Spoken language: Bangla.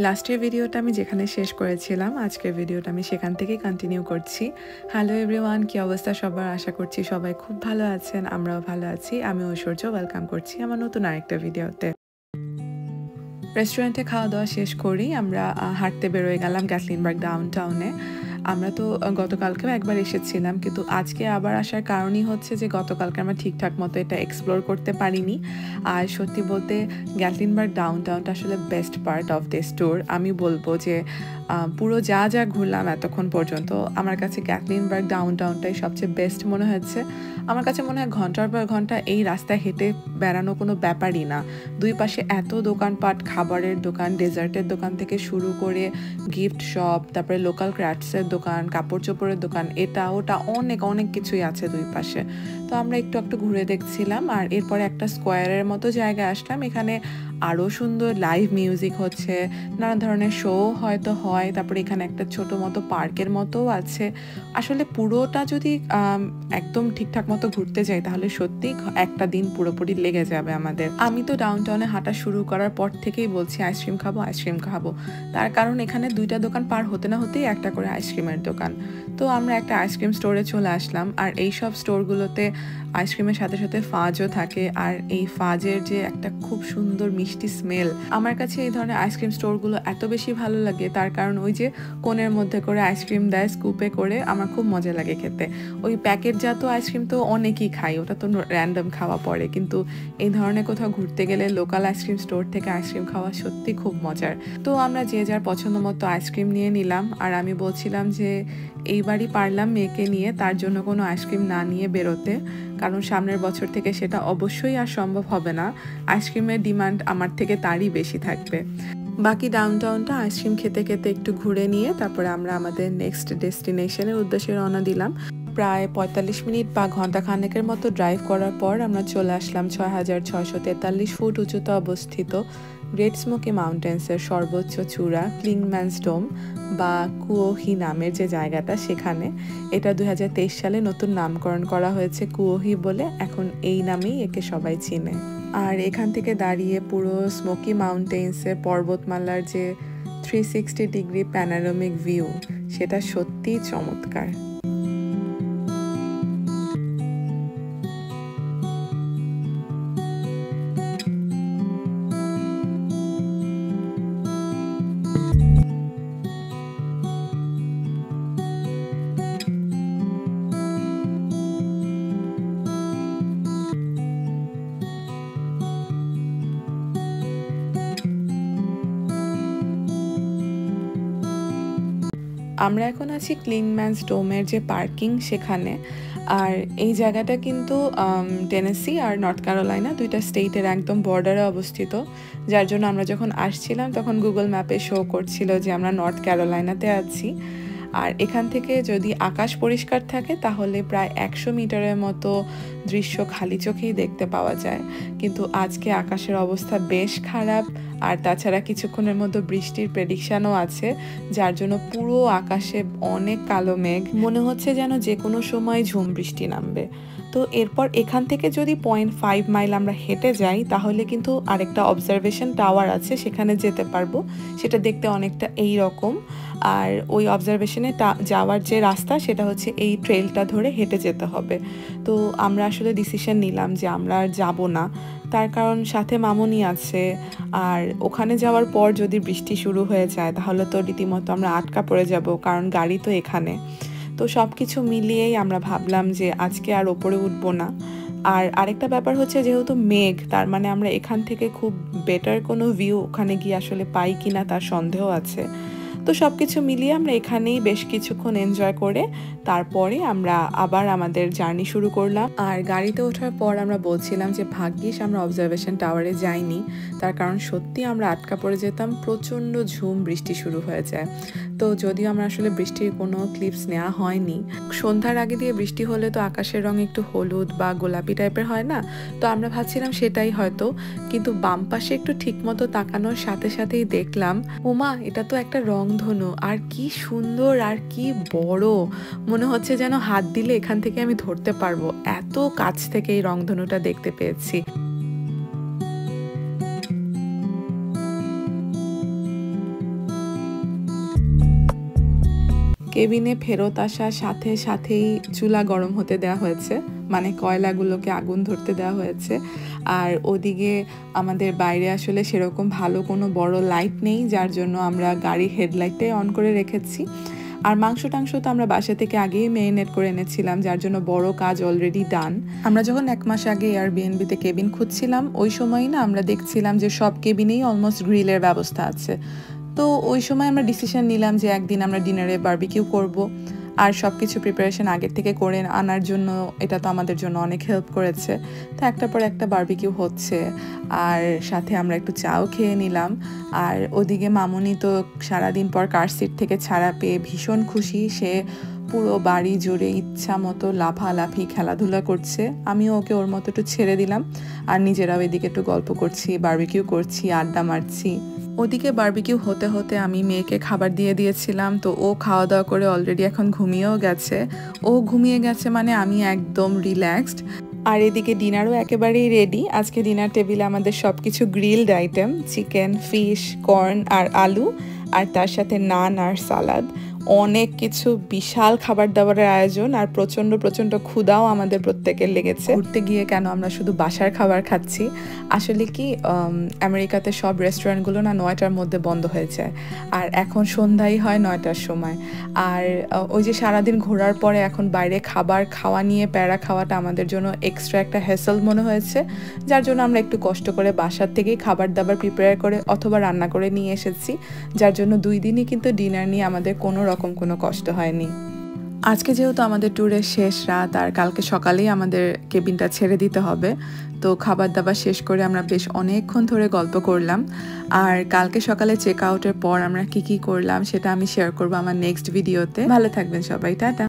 লাস্টের ভিডিওটা আমি যেখানে শেষ করেছিলাম আজকের ভিডিওটা আমি সেখান থেকেই কন্টিনিউ করছি। হ্যালো এভরিওয়ান, কি অবস্থা সবার? আশা করছি সবাই খুব ভালো আছেন, আমরাও ভালো আছি। আমি ঐশ্বর্য, ওয়েলকাম করছি আমার নতুন আরেকটা ভিডিওতে। রেস্টুরেন্টে খাওয়া দাওয়া শেষ করেই আমরা হাঁটতে বেরোয় গেলাম গ্যাটলিনবার্গ ডাউনটাউনে। আমরা তো গতকালকেও একবার এসেছিলাম, কিন্তু আজকে আবার আসার কারণই হচ্ছে যে গতকালকে আমরা ঠিকঠাক মতো এটা এক্সপ্লোর করতে পারিনি। আর সত্যি বলতে গ্যাটলিনবার্গ ডাউনটাউনটা আসলে best part of this tour. আমি বলবো যে পুরো যা যা ঘুরলাম এতক্ষণ পর্যন্ত আমার কাছে গ্যাটলিনবার্গ ডাউনটাউনটাই সবচেয়ে বেস্ট মনে হয়েছে। আমার কাছে মনে হয় ঘন্টার পর ঘন্টা এই রাস্তায় হেঁটে বেড়ানো কোনো ব্যাপারই না। দুই পাশে এত দোকানপাট, খাবারের দোকান, ডেজার্টের দোকান থেকে শুরু করে গিফট শপ, তারপরে লোকাল ক্রাফটসের দোকান, কাপড় চোপড়ের দোকান, এটা ওটা অনেক অনেক কিছুই আছে দুই পাশে। তো আমরা একটু একটু ঘুরে দেখছিলাম, আর এরপরে একটা স্কোয়ারের মতো জায়গায় আসলাম। এখানে আরও সুন্দর লাইভ মিউজিক হচ্ছে, নানা ধরনের শো হয়তো হয়। তারপরে এখানে একটা ছোটো মতো পার্কের মতোও আছে। আসলে পুরোটা যদি একদম ঠিকঠাক মতো ঘুরতে যাই তাহলে সত্যিই একটা দিন পুরোপুরি লেগে যাবে আমাদের। আমি তো ডাউনটাউনে হাঁটা শুরু করার পর থেকেই বলছি আইসক্রিম খাবো, আইসক্রিম খাবো। তার কারণ এখানে দুইটা দোকান পার হতে না হতেই একটা করে আইসক্রিমের দোকান। তো আমরা একটা আইসক্রিম স্টোরে চলে আসলাম, আর এই সব স্টোরগুলোতে আইসক্রিমের সাথে সাথে ফাজও থাকে। আর এই ফাজের যে একটা খুব সুন্দর মিষ্টি স্মেল, আমার কাছে এই ধরনের আইসক্রিম স্টোরগুলো এত বেশি ভালো লাগে। তার কারণ ওই যে কোণের মধ্যে করে আইসক্রিম দেয় স্কুপে করে, আমার খুব মজা লাগে খেতে। ওই প্যাকেটজাত আইসক্রিম তো অনেকেই খাই, ওটা তো র্যান্ডম খাওয়া পড়ে, কিন্তু এই ধরনের কোথাও ঘুরতে গেলে লোকাল আইসক্রিম স্টোর থেকে আইসক্রিম খাওয়া সত্যি খুব মজার। তো আমরা যে যার পছন্দ মতো আইসক্রিম নিয়ে নিলাম, আর আমি বলছিলাম যে এইবারই পারলাম মেয়েকে নিয়ে তার জন্য কোনো আইসক্রিম না নিয়ে বেরোতে, কারণ সামনের বছর থেকে সেটা অবশ্যই আর সম্ভব হবে না। আইসক্রিমের ডিমান্ড আমার থেকে তারই বেশি থাকবে। বাকি ডাউনটাউনটা আইসক্রিম খেতে খেতে একটু ঘুরে নিয়ে তারপরে আমরা আমাদের নেক্সট ডেস্টিনেশনের উদ্দেশ্যে রওনা দিলাম। প্রায় ৪৫ মিনিট বা ঘন্টা খানেকের মতো ড্রাইভ করার পর আমরা চলে আসলাম ৬,৬৪৩ ফুট উঁচুতে অবস্থিত গ্রেট স্মোকি মাউন্টেন্সের সর্বোচ্চ চূড়া ক্লিংম্যানস ডোম বা কুওহি নামের যে জায়গাটা, সেখানে। এটা ২০২৩ সালে নতুন নামকরণ করা হয়েছে কুওহি বলে, এখন এই নামেই একে সবাই চিনে। আর এখান থেকে দাঁড়িয়ে পুরো স্মোকি মাউন্টেন্সের পর্বতমালার যে 360 ডিগ্রি প্যানোরামিক ভিউ, সেটা সত্যিই চমৎকার। আমরা এখন আছি ক্লিংম্যানস ডোমের যে পার্কিং, সেখানে। আর এই জায়গাটা কিন্তু টেনেসি আর নর্থ ক্যারোলাইনা দুইটা স্টেটের একদম বর্ডারে অবস্থিত, যার জন্য আমরা যখন আসছিলাম তখন গুগল ম্যাপে শো করছিল যে আমরা নর্থ ক্যারোলাইনাতে আছি। আর এখান থেকে যদি আকাশ পরিষ্কার থাকে তাহলে প্রায় ১০০ মিটারের মতো দৃশ্য খালি চোখেই দেখতে পাওয়া যায়, কিন্তু আজকে আকাশের অবস্থা বেশ খারাপ। আর তাছাড়া কিছুক্ষণের মধ্যে বৃষ্টির প্রেডিকশানও আছে, যার জন্য পুরো আকাশে অনেক কালো মেঘ, মনে হচ্ছে যেন যে কোনো সময় ঝুম বৃষ্টি নামবে। তো এরপর এখান থেকে যদি 0.5 মাইল আমরা হেঁটে যাই তাহলে কিন্তু আরেকটা অবজারভেশন টাওয়ার আছে, সেখানে যেতে পারবো। সেটা দেখতে অনেকটা এই রকম। আর ওই অবজারভেশনে যাওয়ার যে রাস্তা, সেটা হচ্ছে এই ট্রেলটা ধরে হেঁটে যেতে হবে। তো আমরা আসলে ডিসিশন নিলাম যে আমরা আর যাবো না, তার কারণ সাথে মামুনি আছে। আর ওখানে যাওয়ার পর যদি বৃষ্টি শুরু হয়ে যায় তাহলে তো রীতিমতো আমরা আটকা পড়ে যাব, কারণ গাড়ি তো এখানে। তো সব কিছু মিলিয়েই আমরা ভাবলাম যে আজকে আর ওপরে উঠবো না। আর আরেকটা ব্যাপার হচ্ছে, যেহেতু মেঘ, তার মানে আমরা এখান থেকে খুব বেটার কোনো ভিউ ওখানে গিয়ে আসলে পাই কিনা তার সন্দেহ আছে। তো সব কিছু মিলিয়ে আমরা এখানেই বেশ কিছুক্ষণ এনজয় করে তারপরে আমরা আবার আমাদের জার্নি শুরু করলাম। আর গাড়িতে ওঠার পর আমরা বলছিলাম যে ভাগ্যিস আমরা অবজারভেশন টাওয়ারে যাইনি, তার কারণ সত্যি আমরা আটকা পড়ে যেতাম, প্রচণ্ড ঝুম বৃষ্টি শুরু হয়ে যায়। তো যদিও আমরা আসলে বৃষ্টির কোনো ক্লিপস নেওয়া হয়নি, সন্ধ্যার আগে দিয়ে বৃষ্টি হলে তো আকাশের রং একটু হলুদ বা গোলাপি টাইপের হয় না, তো আমরা ভাবছিলাম সেটাই হয়তো। কিন্তু বাম পাশে একটু ঠিকমতো তাকানোর সাথে সাথেই দেখলাম, ওমা, এটা তো একটা রংধনু, আর কি সুন্দর আর কি বড়, মনে হচ্ছে যেন হাত দিলে এখান থেকে আমি ধরতে পারবো, এত কাছ থেকে এই রংধনুটা দেখতে পেয়েছি। কেবিনে ফেরত আসার সাথে সাথেই চুলা গরম হতে দেওয়া হয়েছে, মানে কয়লাগুলোকে আগুন ধরতে দেওয়া হয়েছে। আর ওদিকে আমাদের বাইরে আসলে সেরকম ভালো কোনো বড় লাইট নেই, যার জন্য আমরা গাড়ির হেডলাইটটাই অন করে রেখেছি। আর মাংস টাংস তো আমরা বাসা থেকে আগেই ম্যারিনেট করে এনেছিলাম, যার জন্য বড় কাজ অলরেডি ডান। আমরা যখন 1 মাস আগে এয়ারবিএনবিতে কেবিন খুঁজছিলাম, ওই সময়ই না আমরা দেখছিলাম যে সব কেবিনেই অলমোস্ট গ্রিলের ব্যবস্থা আছে। তো ওই সময় আমরা ডিসিশন নিলাম যে একদিন আমরা ডিনারে বারবিকিউ করব। আর সব কিছু প্রিপারেশন আগের থেকে করে আনার জন্য এটা তো আমাদের জন্য অনেক হেল্প করেছে। তো একটার পর একটা বারবিকিউ হচ্ছে, আর সাথে আমরা একটু চাও খেয়ে নিলাম। আর ওদিকে মামুনি তো সারাদিন পর কার সিট থেকে ছাড়া পেয়ে ভীষণ খুশি, সে পুরো বাড়ি জুড়ে ইচ্ছা মতো লাফালাফি খেলাধুলা করছে। আমিও ওকে ওর মতো একটু ছেড়ে দিলাম, আর নিজেরাও এদিকে একটু গল্প করছি, বারবিকিউ করছি, আড্ডা মারছি। ওদিকে বারবিকিউ হতে হতে আমি মেয়েকে খাবার দিয়ে দিয়েছিলাম, তো ও খাওয়া দাওয়া করে অলরেডি এখন ঘুমিয়েও গেছে। ও ঘুমিয়ে গেছে মানে আমি একদম রিল্যাক্সড। আর এদিকে ডিনারও একেবারেই রেডি। আজকে ডিনার টেবিলে আমাদের সব কিছু grilled item, chicken, fish, corn আর আলু, আর তার সাথে নান আর সালাদ। অনেক কিছু, বিশাল খাবার দাবারের আয়োজন, আর প্রচণ্ড প্রচণ্ড ক্ষুধাও আমাদের প্রত্যেকের লেগেছে। ঘুরতে গিয়ে কেন আমরা শুধু বাসার খাবার খাচ্ছি, আসলে কি আমেরিকাতে সব রেস্টুরেন্টগুলো না 9টার মধ্যে বন্ধ হয়ে যায়, আর এখন সন্ধ্যাই হয় 9টার সময়। আর ওই যে সারাদিন ঘোরার পরে এখন বাইরে খাবার খাওয়া নিয়ে প্যারা খাওয়াটা আমাদের জন্য এক্সট্রা একটা হ্যাসেল মনে হয়েছে, যার জন্য আমরা একটু কষ্ট করে বাসার থেকেই খাবার দাবার প্রিপেয়ার করে অথবা রান্না করে নিয়ে এসেছি, যার জন্য 2 দিনই কিন্তু ডিনার নিয়ে আমাদের কোনো কষ্ট হয়নি। আজকে যেহেতু আমাদের ট্যুরের শেষ রাত, আর কালকে সকালেই আমাদের কেবিনটা ছেড়ে দিতে হবে, তো খাবার দাবার শেষ করে আমরা বেশ অনেকক্ষণ ধরে গল্প করলাম। আর কালকে সকালে চেক আউটের পর আমরা কি করলাম সেটা আমি শেয়ার করবো আমার নেক্সট ভিডিওতে। ভালো থাকবেন সবাই, টাটা।